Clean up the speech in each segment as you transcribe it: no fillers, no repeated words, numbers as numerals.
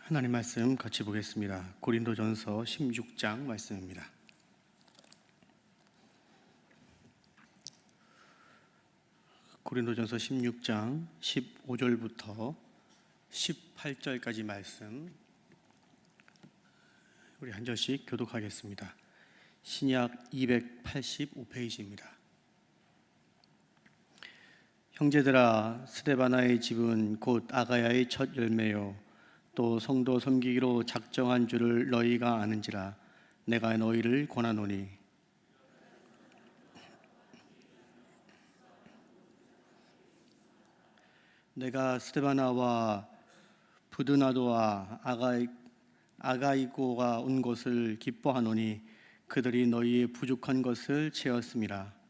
하나님 말씀 같이 보겠습니다. 고린도전서 16장 말씀입니다. 고린도전서 16장 15절부터 18절까지 말씀 우리 한 절씩 교독하겠습니다. 신약 285페이지입니다. 형제들아, 스데바나의 집은 곧 아가야의 첫 열매요 또 성도 섬기기로 작정한 줄을 너희가 아는지라. 내가 너희를 권하노니 내가 스데바나와 부드나도와 아가이고가 온 것을 기뻐하노니 그들이 너희의 부족한 것을 채웠음이라.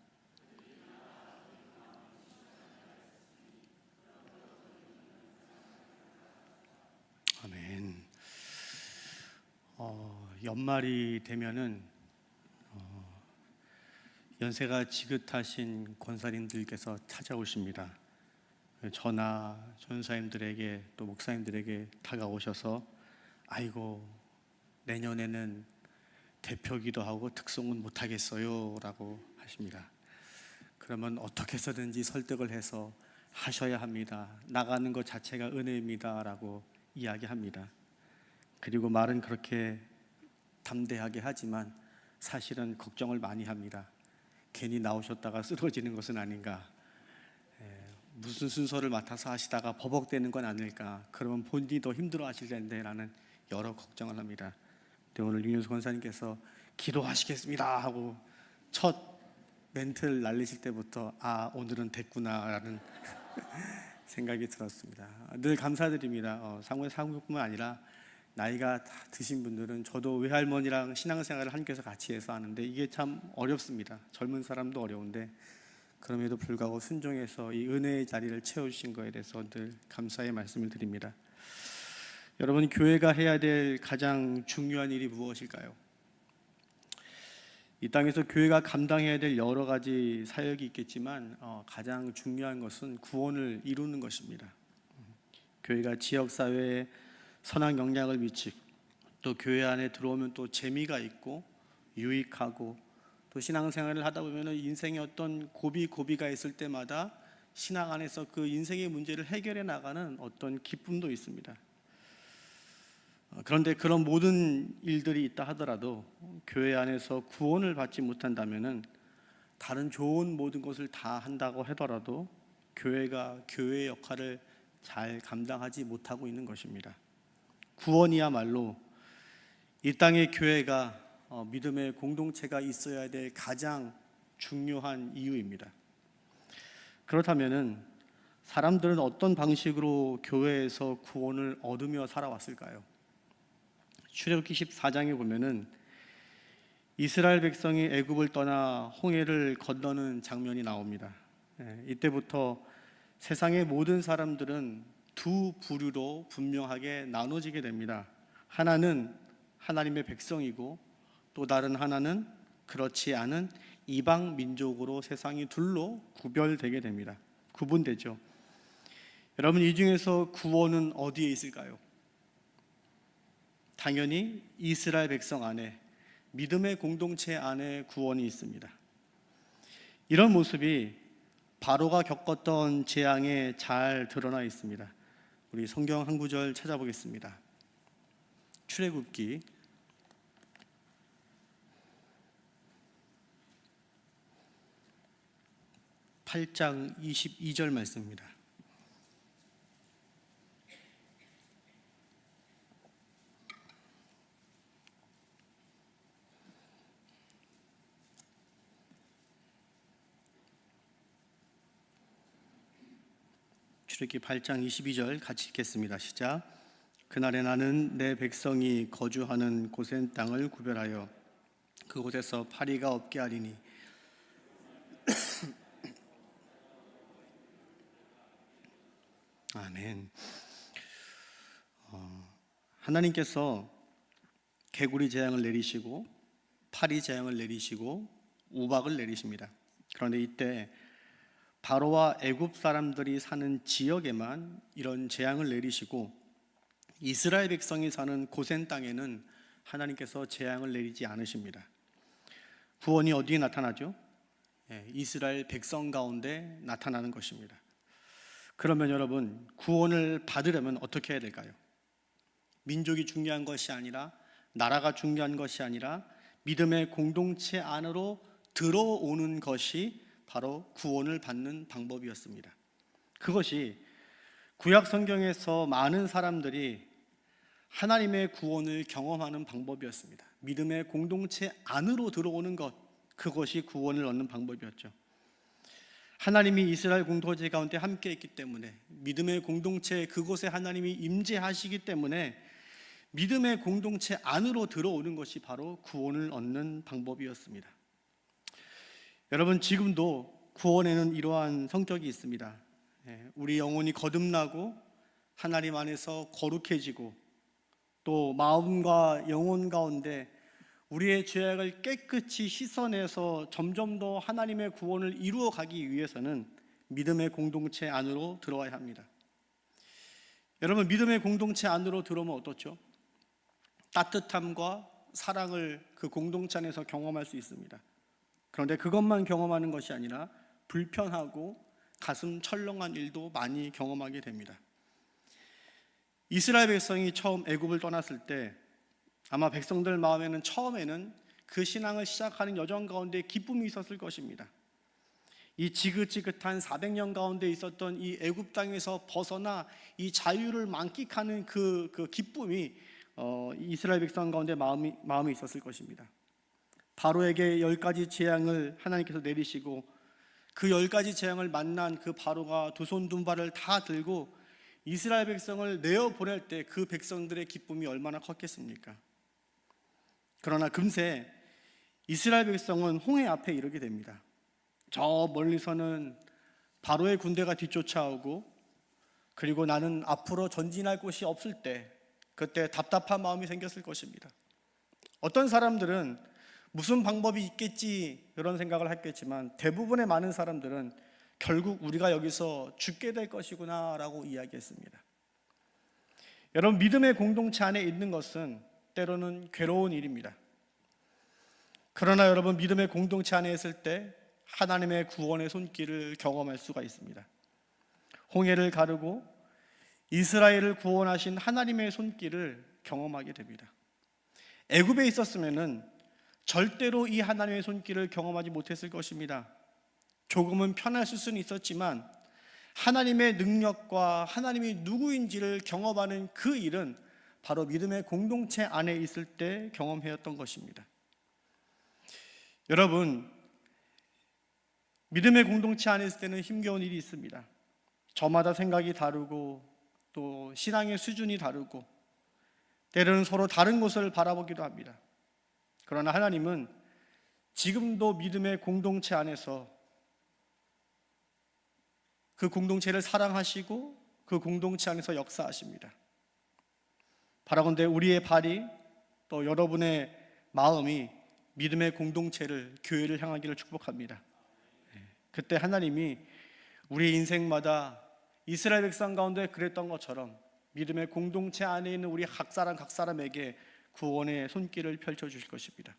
아멘. 연말이 되면은 연세가 지긋하신 권사님들께서 찾아오십니다. 저나 전사님들에게 또 목사님들에게 다가오셔서 아이고 내년에는 대표기도 하고 특송은 못하겠어요 라고 하십니다. 그러면 어떻게 해서든지 설득을 해서 하셔야 합니다. 나가는 것 자체가 은혜입니다 라고 이야기합니다. 그리고 말은 그렇게 담대하게 하지만 사실은 걱정을 많이 합니다. 괜히 나오셨다가 쓰러지는 것은 아닌가, 무슨 순서를 맡아서 하시다가 버벅대는 건 아닐까, 그러면 본인이 더 힘들어 하실 텐데 라는 여러 걱정을 합니다. 근데 오늘 윤효수 권사님께서 기도하시겠습니다 하고 첫 멘트를 날리실 때부터 오늘은 됐구나 라는 생각이 들었습니다. 늘 감사드립니다. 상무뿐만 아니라 나이가 다 드신 분들은, 저도 외할머니랑 신앙생활을 한교에서 같이 해서 하는데 이게 참 어렵습니다. 젊은 사람도 어려운데 그럼에도 불구하고 순종해서 이 은혜의 자리를 채워주신 것에 대해서 늘 감사의 말씀을 드립니다. 여러분, 교회가 해야 될 가장 중요한 일이 무엇일까요? 이 땅에서 교회가 감당해야 될 여러 가지 사역이 있겠지만 가장 중요한 것은 구원을 이루는 것입니다. 교회가 지역사회에 선한 영향을 미치고 또 교회 안에 들어오면 또 재미가 있고 유익하고, 또 신앙생활을 하다 보면 인생의 어떤 고비가 있을 때마다 신앙 안에서 그 인생의 문제를 해결해 나가는 어떤 기쁨도 있습니다. 그런데 그런 모든 일들이 있다 하더라도 교회 안에서 구원을 받지 못한다면 다른 좋은 모든 것을 다 한다고 하더라도 교회가 교회의 역할을 잘 감당하지 못하고 있는 것입니다. 구원이야말로 이 땅의 교회가 믿음의 공동체가 있어야 될 가장 중요한 이유입니다. 그렇다면 사람들은 어떤 방식으로 교회에서 구원을 얻으며 살아왔을까요? 출애굽기 14장에 보면은 이스라엘 백성이 애굽을 떠나 홍해를 건너는 장면이 나옵니다. 이때부터 세상의 모든 사람들은 두 부류로 분명하게 나눠지게 됩니다. 하나는 하나님의 백성이고 또 다른 하나는 그렇지 않은 이방 민족으로 세상이 둘로 구별되게 됩니다. 구분되죠. 여러분, 이 중에서 구원은 어디에 있을까요? 당연히 이스라엘 백성 안에, 믿음의 공동체 안에 구원이 있습니다. 이런 모습이 바로가 겪었던 재앙에 잘 드러나 있습니다. 우리 성경 한 구절 찾아보겠습니다. 출애굽기 8장 22절 말씀입니다. 출애굽기 8장 22절 같이 읽겠습니다. 시작. 그날에 나는 내 백성이 거주하는 고센 땅을 구별하여 그곳에서 파리가 없게 하리니 아멘. 하나님께서 개구리 재앙을 내리시고 파리 재앙을 내리시고 우박을 내리십니다. 그런데 이때 바로와 애굽 사람들이 사는 지역에만 이런 재앙을 내리시고 이스라엘 백성이 사는 고센 땅에는 하나님께서 재앙을 내리지 않으십니다. 구원이 어디에 나타나죠? 이스라엘 백성 가운데 나타나는 것입니다. 그러면 여러분, 구원을 받으려면 어떻게 해야 될까요? 민족이 중요한 것이 아니라, 나라가 중요한 것이 아니라 믿음의 공동체 안으로 들어오는 것이 바로 구원을 받는 방법이었습니다. 그것이 구약 성경에서 많은 사람들이 하나님의 구원을 경험하는 방법이었습니다. 믿음의 공동체 안으로 들어오는 것, 그것이 구원을 얻는 방법이었죠. 하나님이 이스라엘 공동체 가운데 함께 있기 때문에, 믿음의 공동체 그곳에 하나님이 임재하시기 때문에 믿음의 공동체 안으로 들어오는 것이 바로 구원을 얻는 방법이었습니다. 여러분, 지금도 구원에는 이러한 성격이 있습니다. 우리 영혼이 거듭나고 하나님 안에서 거룩해지고, 또 마음과 영혼 가운데 우리의 죄악을 깨끗이 씻어내서 점점 더 하나님의 구원을 이루어 가기 위해서는 믿음의 공동체 안으로 들어와야 합니다. 여러분, 믿음의 공동체 안으로 들어오면 어떻죠? 따뜻함과 사랑을 그 공동체 안에서 경험할 수 있습니다. 그런데 그것만 경험하는 것이 아니라 불편하고 가슴 철렁한 일도 많이 경험하게 됩니다. 이스라엘 백성이 처음 애굽을 떠났을 때 아마 백성들 마음에는 처음에는 그 신앙을 시작하는 여정 가운데 기쁨이 있었을 것입니다. 이 지긋지긋한 400년 가운데 있었던 이 애굽 땅에서 벗어나 이 자유를 만끽하는 그 기쁨이 이스라엘 백성 가운데 마음에 있었을 것입니다. 바로에게 10가지 재앙을 하나님께서 내리시고, 그 10가지 재앙을 만난 그 바로가 두 손 두 발을 다 들고 이스라엘 백성을 내어 보낼 때 그 백성들의 기쁨이 얼마나 컸겠습니까? 그러나 금세 이스라엘 백성은 홍해 앞에 이르게 됩니다. 저 멀리서는 바로의 군대가 뒤쫓아오고, 그리고 나는 앞으로 전진할 곳이 없을 때, 그때 답답한 마음이 생겼을 것입니다. 어떤 사람들은 무슨 방법이 있겠지 그런 생각을 했겠지만, 대부분의 많은 사람들은 결국 우리가 여기서 죽게 될 것이구나 라고 이야기했습니다. 여러분, 믿음의 공동체 안에 있는 것은 때로는 괴로운 일입니다. 그러나 여러분, 믿음의 공동체 안에 있을 때 하나님의 구원의 손길을 경험할 수가 있습니다. 홍해를 가르고 이스라엘을 구원하신 하나님의 손길을 경험하게 됩니다. 애굽에 있었으면은 절대로 이 하나님의 손길을 경험하지 못했을 것입니다. 조금은 편했을 수는 있었지만 하나님의 능력과 하나님이 누구인지를 경험하는 그 일은 바로 믿음의 공동체 안에 있을 때 경험하였던 것입니다. 여러분, 믿음의 공동체 안에 있을 때는 힘겨운 일이 있습니다. 저마다 생각이 다르고, 또 신앙의 수준이 다르고, 때로는 서로 다른 곳을 바라보기도 합니다. 그러나 하나님은 지금도 믿음의 공동체 안에서 그 공동체를 사랑하시고 그 공동체 안에서 역사하십니다. 바라건대 우리의 발이, 또 여러분의 마음이 믿음의 공동체를, 교회를 향하기를 축복합니다. 그때 하나님이 우리 인생마다 이스라엘 백성 가운데 그랬던 것처럼 믿음의 공동체 안에 있는 우리 각 사람에게 구원의 손길을 펼쳐주실 것입니다.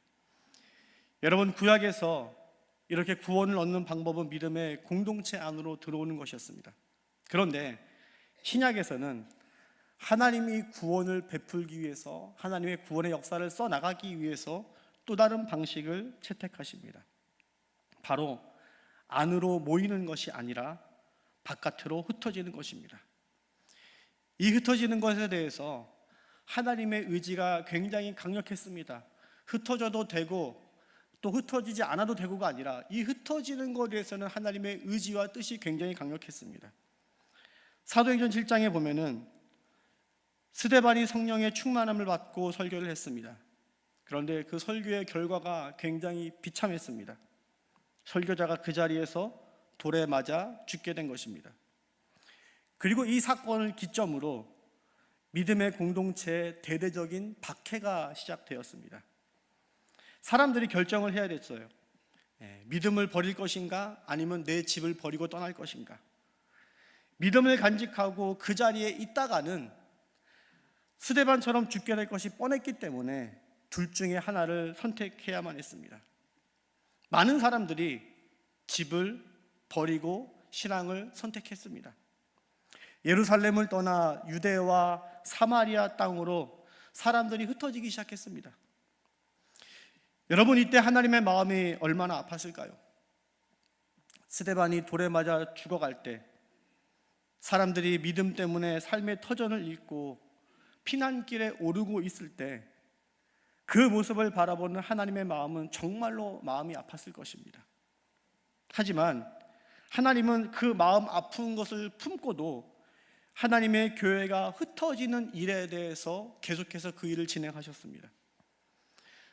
여러분, 구약에서 이렇게 구원을 얻는 방법은 믿음의 공동체 안으로 들어오는 것이었습니다. 그런데 신약에서는 하나님이 구원을 베풀기 위해서, 하나님의 구원의 역사를 써나가기 위해서 또 다른 방식을 채택하십니다. 바로 안으로 모이는 것이 아니라 바깥으로 흩어지는 것입니다. 이 흩어지는 것에 대해서 하나님의 의지가 굉장히 강력했습니다. 흩어져도 되고 또 흩어지지 않아도 되고가 아니라 이 흩어지는 것에 대해서는 하나님의 의지와 뜻이 굉장히 강력했습니다. 사도행전 7장에 보면은 스데반이 성령의 충만함을 받고 설교를 했습니다. 그런데 그 설교의 결과가 굉장히 비참했습니다. 설교자가 그 자리에서 돌에 맞아 죽게 된 것입니다. 그리고 이 사건을 기점으로 믿음의 공동체의 대대적인 박해가 시작되었습니다. 사람들이 결정을 해야 됐어요. 믿음을 버릴 것인가, 아니면 내 집을 버리고 떠날 것인가. 믿음을 간직하고 그 자리에 있다가는 스데반처럼 죽게 될 것이 뻔했기 때문에 둘 중에 하나를 선택해야만 했습니다. 많은 사람들이 집을 버리고 신앙을 선택했습니다. 예루살렘을 떠나 유대와 사마리아 땅으로 사람들이 흩어지기 시작했습니다. 여러분, 이때 하나님의 마음이 얼마나 아팠을까요? 스데반이 돌에 맞아 죽어갈 때 사람들이 믿음 때문에 삶의 터전을 잃고 피난길에 오르고 있을 때 그 모습을 바라보는 하나님의 마음은 정말로 마음이 아팠을 것입니다. 하지만 하나님은 그 마음 아픈 것을 품고도 하나님의 교회가 흩어지는 일에 대해서 계속해서 그 일을 진행하셨습니다.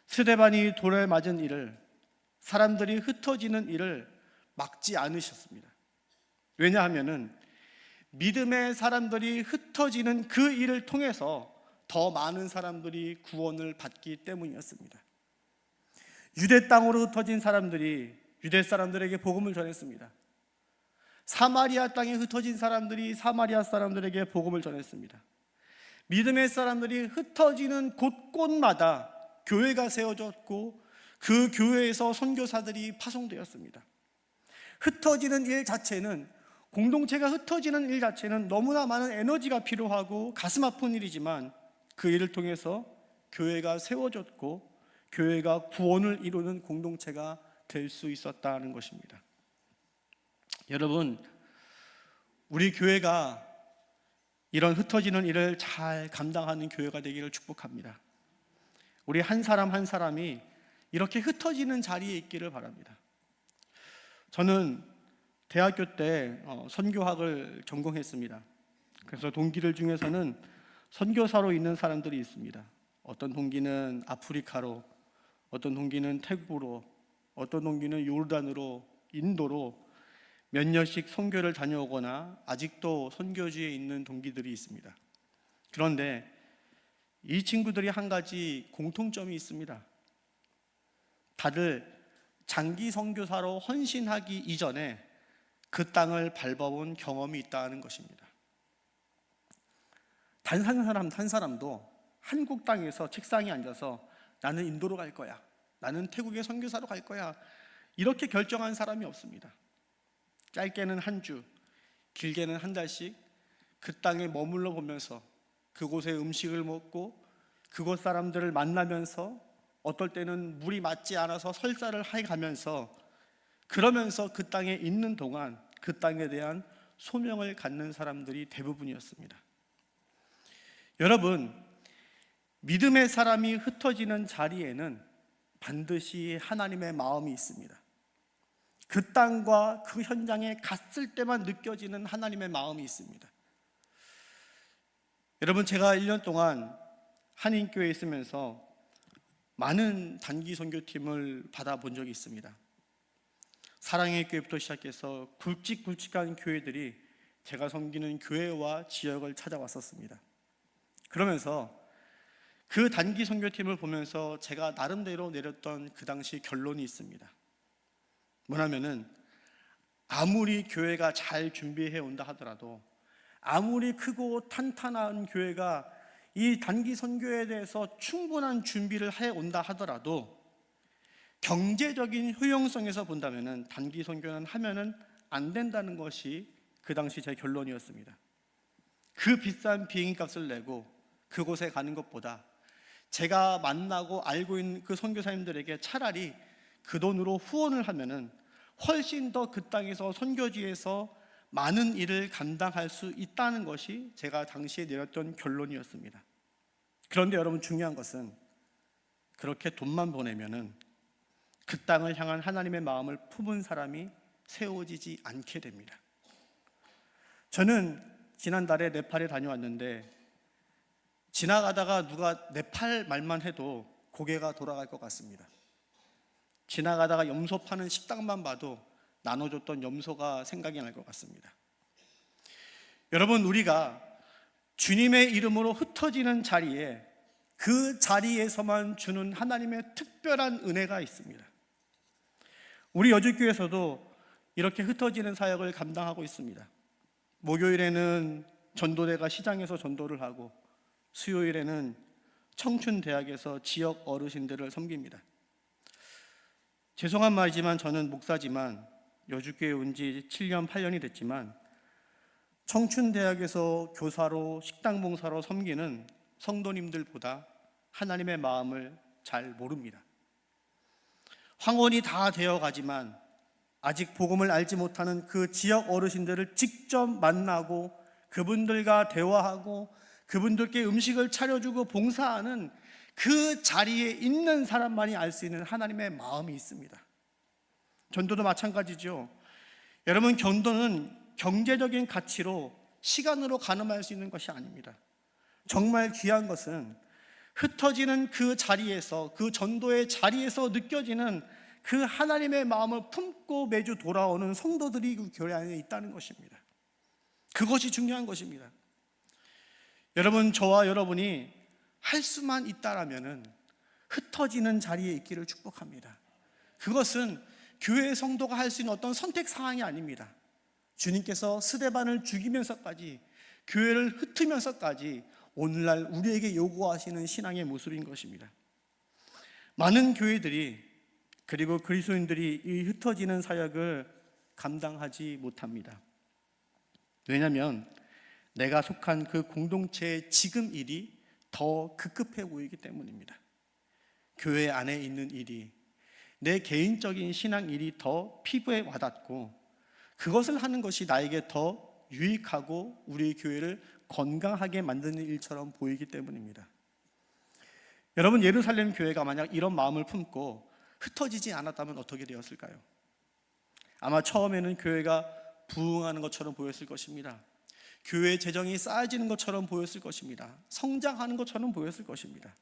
스데반이 돌에 맞은 일을, 사람들이 흩어지는 일을 막지 않으셨습니다. 왜냐하면은 믿음의 사람들이 흩어지는 그 일을 통해서 더 많은 사람들이 구원을 받기 때문이었습니다. 유대 땅으로 흩어진 사람들이 유대 사람들에게 복음을 전했습니다. 사마리아 땅에 흩어진 사람들이 사마리아 사람들에게 복음을 전했습니다. 믿음의 사람들이 흩어지는 곳곳마다 교회가 세워졌고 그 교회에서 선교사들이 파송되었습니다. 흩어지는 일 자체는, 공동체가 흩어지는 일 자체는 너무나 많은 에너지가 필요하고 가슴 아픈 일이지만 그 일을 통해서 교회가 세워졌고 교회가 구원을 이루는 공동체가 될 수 있었다는 것입니다. 여러분, 우리 교회가 이런 흩어지는 일을 잘 감당하는 교회가 되기를 축복합니다. 우리 한 사람 한 사람이 이렇게 흩어지는 자리에 있기를 바랍니다. 저는 대학교 때 선교학을 전공했습니다. 그래서 동기들 중에서는 선교사로 있는 사람들이 있습니다. 어떤 동기는 아프리카로, 어떤 동기는 태국으로, 어떤 동기는 요르단으로, 인도로 몇 년씩 선교를 다녀오거나 아직도 선교지에 있는 동기들이 있습니다. 그런데 이 친구들이 한 가지 공통점이 있습니다. 다들 장기 선교사로 헌신하기 이전에 그 땅을 밟아본 경험이 있다는 것입니다. 단 한 사람도 한국 땅에서 책상에 앉아서 나는 인도로 갈 거야, 나는 태국의 선교사로 갈 거야, 이렇게 결정한 사람이 없습니다. 짧게는 한 주, 길게는 한 달씩 그 땅에 머물러 보면서 그곳의 음식을 먹고 그곳 사람들을 만나면서 어떨 때는 물이 맞지 않아서 설사를 해가면서, 그러면서 그 땅에 있는 동안 그 땅에 대한 소명을 갖는 사람들이 대부분이었습니다. 여러분, 믿음의 사람이 흩어지는 자리에는 반드시 하나님의 마음이 있습니다. 그 땅과 그 현장에 갔을 때만 느껴지는 하나님의 마음이 있습니다. 여러분, 제가 1년 동안 한인교회에 있으면서 많은 단기 선교팀을 받아본 적이 있습니다. 사랑의 교회부터 시작해서 굵직굵직한 교회들이 제가 섬기는 교회와 지역을 찾아왔었습니다. 그러면서 그 단기 선교팀을 보면서 제가 나름대로 내렸던 그 당시 결론이 있습니다. 뭐냐면은 아무리 교회가 잘 준비해 온다 하더라도, 아무리 크고 탄탄한 교회가 이 단기 선교에 대해서 충분한 준비를 해 온다 하더라도 경제적인 효용성에서 본다면은 단기 선교는 하면은 안 된다는 것이 그 당시 제 결론이었습니다. 그 비싼 비행기 값을 내고 그곳에 가는 것보다 제가 만나고 알고 있는 그 선교사님들에게 차라리 그 돈으로 후원을 하면은 훨씬 더 그 땅에서 선교지에서 많은 일을 감당할 수 있다는 것이 제가 당시에 내렸던 결론이었습니다. 그런데 여러분, 중요한 것은 그렇게 돈만 보내면은 그 땅을 향한 하나님의 마음을 품은 사람이 세워지지 않게 됩니다. 저는 지난달에 네팔에 다녀왔는데 지나가다가 누가 네팔 말만 해도 고개가 돌아갈 것 같습니다. 지나가다가 염소 파는 식당만 봐도 나눠줬던 염소가 생각이 날 것 같습니다. 여러분, 우리가 주님의 이름으로 흩어지는 자리에 그 자리에서만 주는 하나님의 특별한 은혜가 있습니다. 우리 여주교회에서도 이렇게 흩어지는 사역을 감당하고 있습니다. 목요일에는 전도대가 시장에서 전도를 하고, 수요일에는 청춘대학에서 지역 어르신들을 섬깁니다. 죄송한 말이지만 저는 목사지만 여주교회 온 지 7년, 8년이 됐지만 청춘대학에서 교사로 식당 봉사로 섬기는 성도님들보다 하나님의 마음을 잘 모릅니다. 황혼이 다 되어 가지만 아직 복음을 알지 못하는 그 지역 어르신들을 직접 만나고 그분들과 대화하고 그분들께 음식을 차려주고 봉사하는 그 자리에 있는 사람만이 알 수 있는 하나님의 마음이 있습니다. 전도도 마찬가지죠. 여러분, 전도는 경제적인 가치로 시간으로 가늠할 수 있는 것이 아닙니다. 정말 귀한 것은 흩어지는 그 자리에서, 그 전도의 자리에서 느껴지는 그 하나님의 마음을 품고 매주 돌아오는 성도들이 그 교회 안에 있다는 것입니다. 그것이 중요한 것입니다. 여러분, 저와 여러분이 할 수만 있다라면은 흩어지는 자리에 있기를 축복합니다. 그것은 교회 성도가 할 수 있는 어떤 선택 사항이 아닙니다. 주님께서 스데반을 죽이면서까지, 교회를 흩으면서까지 오늘날 우리에게 요구하시는 신앙의 모습인 것입니다. 많은 교회들이, 그리고 그리스도인들이 이 흩어지는 사역을 감당하지 못합니다. 왜냐하면 내가 속한 그 공동체의 지금 일이 더 급급해 보이기 때문입니다. 교회 안에 있는 일이, 내 개인적인 신앙 일이 더 피부에 와닿고 그것을 하는 것이 나에게 더 유익하고 우리 교회를 건강하게 만드는 일처럼 보이기 때문입니다. 여러분, 예루살렘 교회가 만약 이런 마음을 품고 흩어지지 않았다면 어떻게 되었을까요? 아마 처음에는 교회가 부흥하는 것처럼 보였을 것입니다. 교회 재정이 쌓여지는 것처럼 보였을 것입니다. 성장하는 것처럼 보였을 것입니다.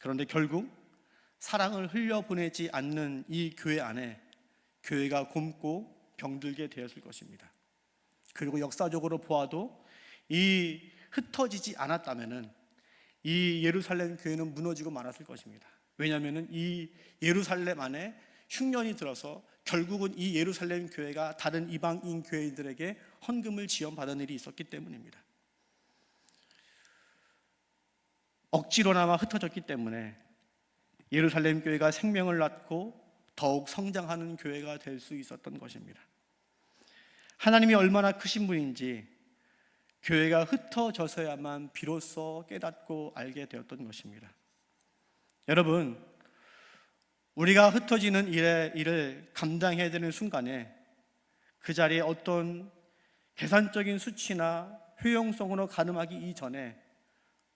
그런데 결국 사랑을 흘려보내지 않는 이 교회 안에 교회가 곪고 병들게 되었을 것입니다. 그리고 역사적으로 보아도 이 흩어지지 않았다면은 이 예루살렘 교회는 무너지고 말았을 것입니다. 왜냐하면 이 예루살렘 안에 흉년이 들어서 결국은 이 예루살렘 교회가 다른 이방인 교회들에게 헌금을 지원받은 일이 있었기 때문입니다. 억지로나마 흩어졌기 때문에 예루살렘 교회가 생명을 낳고 더욱 성장하는 교회가 될 수 있었던 것입니다. 하나님이 얼마나 크신 분인지 교회가 흩어져서야만 비로소 깨닫고 알게 되었던 것입니다. 여러분, 우리가 흩어지는 일을 감당해야 되는 순간에 그 자리에 어떤 계산적인 수치나 효용성으로 가늠하기 이전에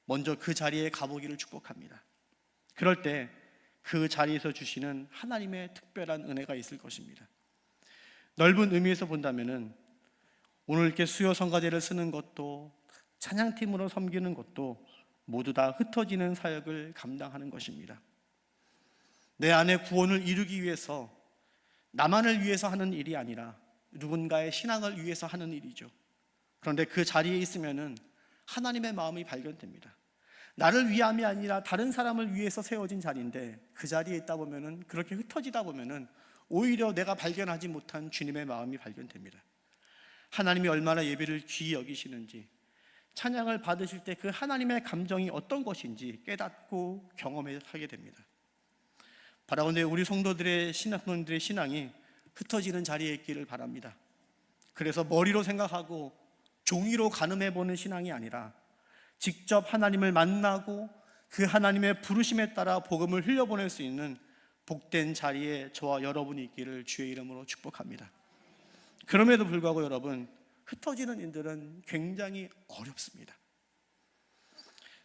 먼저 그 자리에 가보기를 축복합니다. 그럴 때 그 자리에서 주시는 하나님의 특별한 은혜가 있을 것입니다. 넓은 의미에서 본다면은 오늘 이렇게 수요 성가대를 쓰는 것도 찬양팀으로 섬기는 것도 모두 다 흩어지는 사역을 감당하는 것입니다. 내 안에 구원을 이루기 위해서 나만을 위해서 하는 일이 아니라 누군가의 신앙을 위해서 하는 일이죠. 그런데 그 자리에 있으면은 하나님의 마음이 발견됩니다. 나를 위함이 아니라 다른 사람을 위해서 세워진 자리인데 그 자리에 있다 보면은, 그렇게 흩어지다 보면은 오히려 내가 발견하지 못한 주님의 마음이 발견됩니다. 하나님이 얼마나 예배를 귀히 여기시는지, 찬양을 받으실 때 그 하나님의 감정이 어떤 것인지 깨닫고 경험하게 됩니다. 바라건대 우리 성도들의 신앙들의 신앙이 흩어지는 자리에 있기를 바랍니다. 그래서 머리로 생각하고 종이로 가늠해보는 신앙이 아니라 직접 하나님을 만나고 그 하나님의 부르심에 따라 복음을 흘려보낼 수 있는 복된 자리에 저와 여러분이 있기를 주의 이름으로 축복합니다. 그럼에도 불구하고 여러분, 흩어지는 일들은 굉장히 어렵습니다.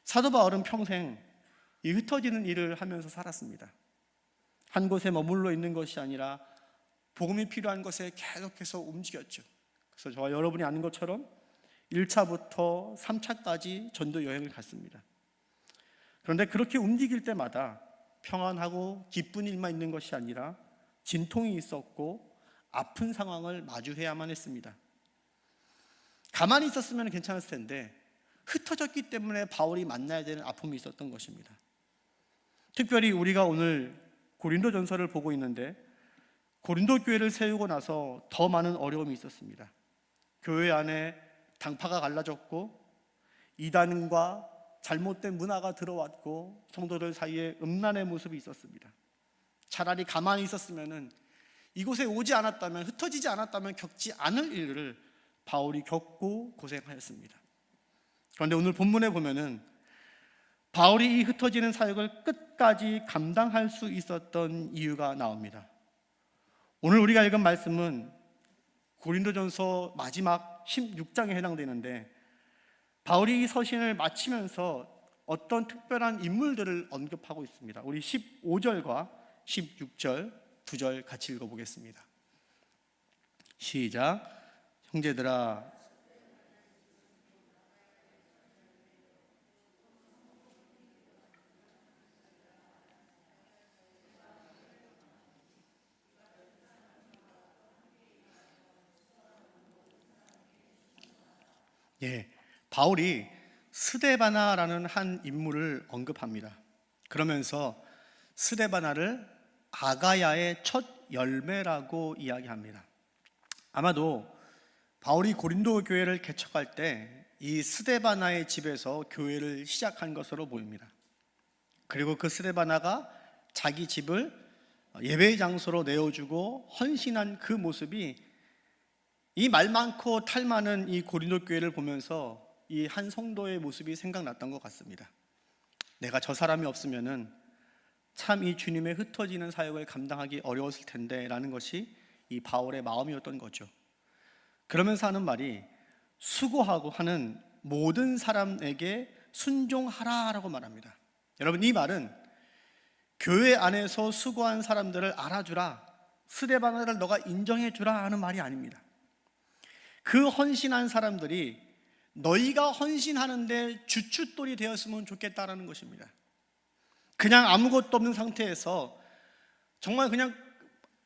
사도 바울은 평생 이 흩어지는 일을 하면서 살았습니다. 한 곳에 머물러 있는 것이 아니라 복음이 필요한 것에 계속해서 움직였죠. 그래서 저와 여러분이 아는 것처럼 1차부터 3차까지 전도 여행을 갔습니다. 그런데 그렇게 움직일 때마다 평안하고 기쁜 일만 있는 것이 아니라 진통이 있었고 아픈 상황을 마주해야만 했습니다. 가만히 있었으면 괜찮았을 텐데 흩어졌기 때문에 바울이 만나야 되는 아픔이 있었던 것입니다. 특별히 우리가 오늘 고린도전서를 보고 있는데 고린도 교회를 세우고 나서 더 많은 어려움이 있었습니다. 교회 안에 당파가 갈라졌고 이단과 잘못된 문화가 들어왔고 성도들 사이에 음란의 모습이 있었습니다. 차라리 가만히 있었으면, 이곳에 오지 않았다면, 흩어지지 않았다면 겪지 않을 일을 바울이 겪고 고생하였습니다. 그런데 오늘 본문에 보면은 바울이 이 흩어지는 사역을 끝까지 감당할 수 있었던 이유가 나옵니다. 오늘 우리가 읽은 말씀은 고린도전서 마지막 16장에 해당되는데, 바울이 이 서신을 마치면서 어떤 특별한 인물들을 언급하고 있습니다. 우리 15절과 16절 두 절 같이 읽어보겠습니다. 시작. 형제들아, 바울이 스데바나라는 한 인물을 언급합니다. 그러면서 스데바나를 아가야의 첫 열매라고 이야기합니다. 아마도 바울이 고린도 교회를 개척할 때 이 스데바나의 집에서 교회를 시작한 것으로 보입니다. 그리고 그 스데바나가 자기 집을 예배의 장소로 내어주고 헌신한 그 모습이, 이 말 많고 탈 많은 이 고린도 교회를 보면서 이 한 성도의 모습이 생각났던 것 같습니다. 내가 저 사람이 없으면은 참 이 주님의 흩어지는 사역을 감당하기 어려웠을 텐데 라는 것이 이 바울의 마음이었던 거죠. 그러면서 하는 말이, 수고하고 하는 모든 사람에게 순종하라라고 말합니다. 여러분, 이 말은 교회 안에서 수고한 사람들을 알아주라, 스데바나를 너가 인정해주라 하는 말이 아닙니다. 그 헌신한 사람들이 너희가 헌신하는데 주춧돌이 되었으면 좋겠다라는 것입니다. 그냥 아무것도 없는 상태에서, 정말 그냥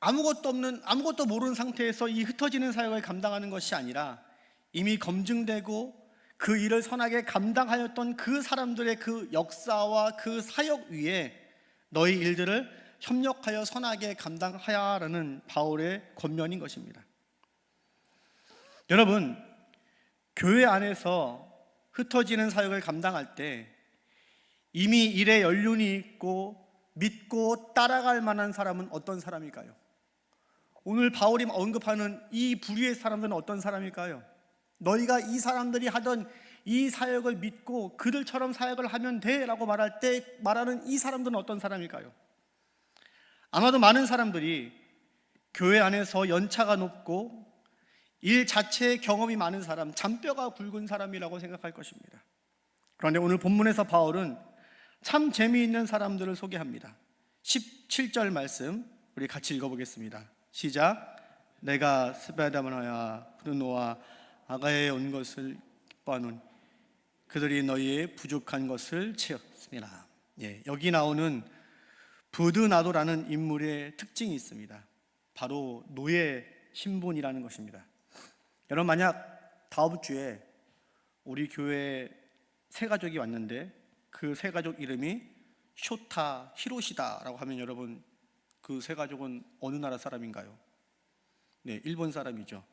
아무것도 모르는 상태에서 이 흩어지는 사역을 감당하는 것이 아니라, 이미 검증되고 그 일을 선하게 감당하였던 그 사람들의 그 역사와 그 사역 위에 너희 일들을 협력하여 선하게 감당하야라는 바울의 권면인 것입니다. 여러분, 교회 안에서 흩어지는 사역을 감당할 때 이미 일에 연륜이 있고 믿고 따라갈 만한 사람은 어떤 사람일까요? 오늘 바울이 언급하는 이 부류의 사람들은 어떤 사람일까요? 너희가 이 사람들이 하던 이 사역을 믿고 그들처럼 사역을 하면 돼 라고 말할 때 말하는 이 사람들은 어떤 사람일까요? 아마도 많은 사람들이 교회 안에서 연차가 높고 일 자체의 경험이 많은 사람, 잔뼈가 굵은 사람이라고 생각할 것입니다. 그런데 오늘 본문에서 바울은 참 재미있는 사람들을 소개합니다. 17절 말씀 우리 같이 읽어보겠습니다. 시작. 내가 스바다마나와 브루노와 아가야에 온 것을 기뻐하노니 그들이 너희의 부족한 것을 채웠습니다. 여기 나오는 부드나도라는 인물의 특징이 있습니다. 바로 노예 신분이라는 것입니다. 여러분, 만약 다음 주에 우리 교회에 세 가족이 왔는데 그 세 가족 이름이 쇼타, 히로시다라고 하면 여러분, 그 세 가족은 어느 나라 사람인가요? 네, 일본 사람이죠.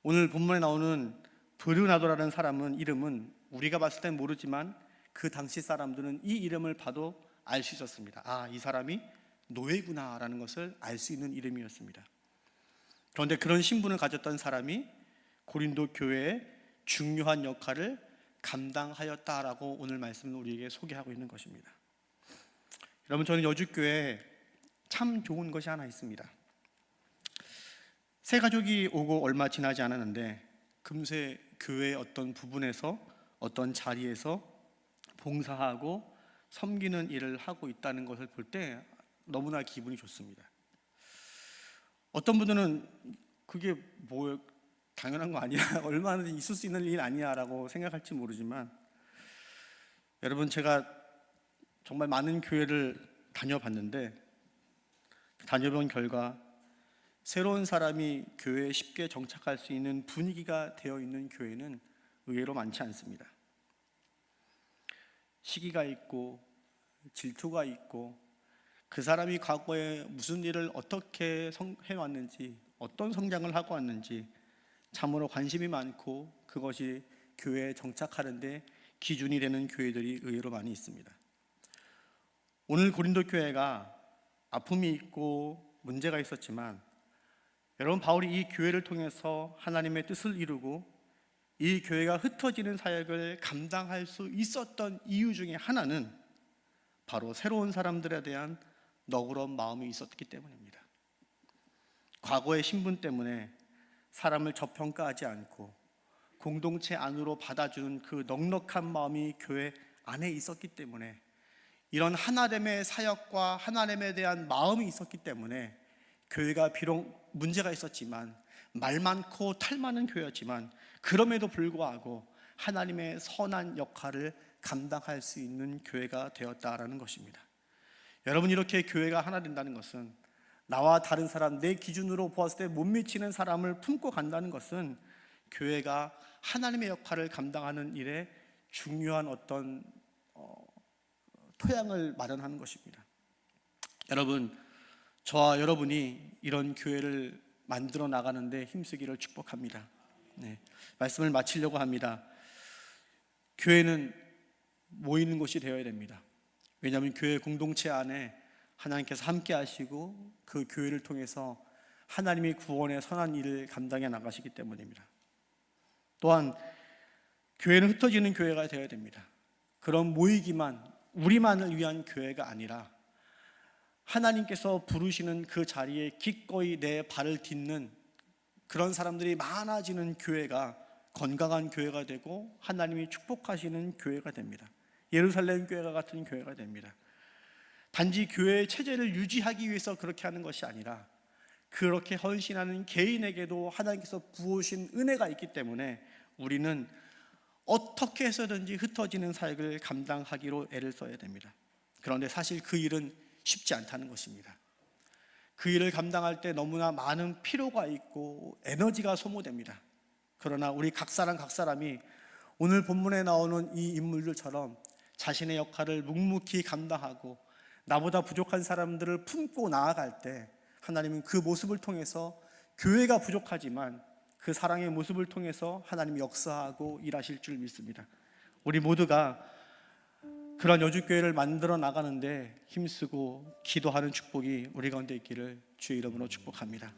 오늘 본문에 나오는 브르나도라는 사람은 이름은 우리가 봤을 땐 모르지만 그 당시 사람들은 이 이름을 봐도 알 수 있었습니다. 아, 이 사람이 노예구나라는 것을 알 수 있는 이름이었습니다. 그런데 그런 신분을 가졌던 사람이 고린도 교회의 중요한 역할을 감당하였다라고 오늘 말씀은 우리에게 소개하고 있는 것입니다. 여러분, 저는 여주교회에 참 좋은 것이 하나 있습니다. 새 가족이 오고 얼마 지나지 않았는데 금세 교회의 어떤 부분에서, 어떤 자리에서 봉사하고 섬기는 일을 하고 있다는 것을 볼 때 너무나 기분이 좋습니다. 어떤 분들은 그게 뭐 당연한 거 아니야, 얼마나 있을 수 있는 일 아니야 라고 생각할지 모르지만, 여러분, 제가 정말 많은 교회를 다녀본 결과 새로운 사람이 교회에 쉽게 정착할 수 있는 분위기가 되어 있는 교회는 의외로 많지 않습니다. 시기가 있고 질투가 있고 그 사람이 과거에 무슨 일을 어떻게 해왔는지, 어떤 성장을 하고 왔는지 참으로 관심이 많고 그것이 교회에 정착하는데 기준이 되는 교회들이 의외로 많이 있습니다. 오늘 고린도 교회가 아픔이 있고 문제가 있었지만, 여러분, 바울이 이 교회를 통해서 하나님의 뜻을 이루고 이 교회가 흩어지는 사역을 감당할 수 있었던 이유 중에 하나는 바로 새로운 사람들에 대한 너그러운 마음이 있었기 때문입니다. 과거의 신분 때문에 사람을 저평가하지 않고 공동체 안으로 받아주는 그 넉넉한 마음이 교회 안에 있었기 때문에, 이런 하나됨의 사역과 하나됨에 대한 마음이 있었기 때문에 교회가 비록 문제가 있었지만, 말 많고 탈 많은 교회였지만, 그럼에도 불구하고 하나님의 선한 역할을 감당할 수 있는 교회가 되었다라는 것입니다. 여러분, 이렇게 교회가 하나 된다는 것은, 나와 다른 사람, 내 기준으로 보았을 때 못 미치는 사람을 품고 간다는 것은 교회가 하나님의 역할을 감당하는 일에 중요한 어떤 토양을 마련하는 것입니다. 여러분, 저와 여러분이 이런 교회를 만들어 나가는데 힘쓰기를 축복합니다. 말씀을 마치려고 합니다. 교회는 모이는 곳이 되어야 됩니다. 왜냐하면 교회 공동체 안에 하나님께서 함께 하시고 그 교회를 통해서 하나님이 구원의 선한 일을 감당해 나가시기 때문입니다. 또한 교회는 흩어지는 교회가 되어야 됩니다. 그런 모이기만, 우리만을 위한 교회가 아니라 하나님께서 부르시는 그 자리에 기꺼이 내 발을 딛는 그런 사람들이 많아지는 교회가 건강한 교회가 되고 하나님이 축복하시는 교회가 됩니다. 예루살렘 교회가 같은 교회가 됩니다. 단지 교회의 체제를 유지하기 위해서 그렇게 하는 것이 아니라, 그렇게 헌신하는 개인에게도 하나님께서 부으신 은혜가 있기 때문에 우리는 어떻게 해서든지 흩어지는 사역을 감당하기로 애를 써야 됩니다. 그런데 사실 그 일은 쉽지 않다는 것입니다. 그 일을 감당할 때 너무나 많은 피로가 있고 에너지가 소모됩니다. 그러나 우리 각 사람이 오늘 본문에 나오는 이 인물들처럼 자신의 역할을 묵묵히 감당하고 나보다 부족한 사람들을 품고 나아갈 때, 하나님은 그 모습을 통해서 교회가 부족하지만 그 사랑의 모습을 통해서 하나님이 역사하고 일하실 줄 믿습니다. 우리 모두가 그런 여주교회를 만들어 나가는데 힘쓰고 기도하는 축복이 우리 가운데 있기를 주의 이름으로 축복합니다.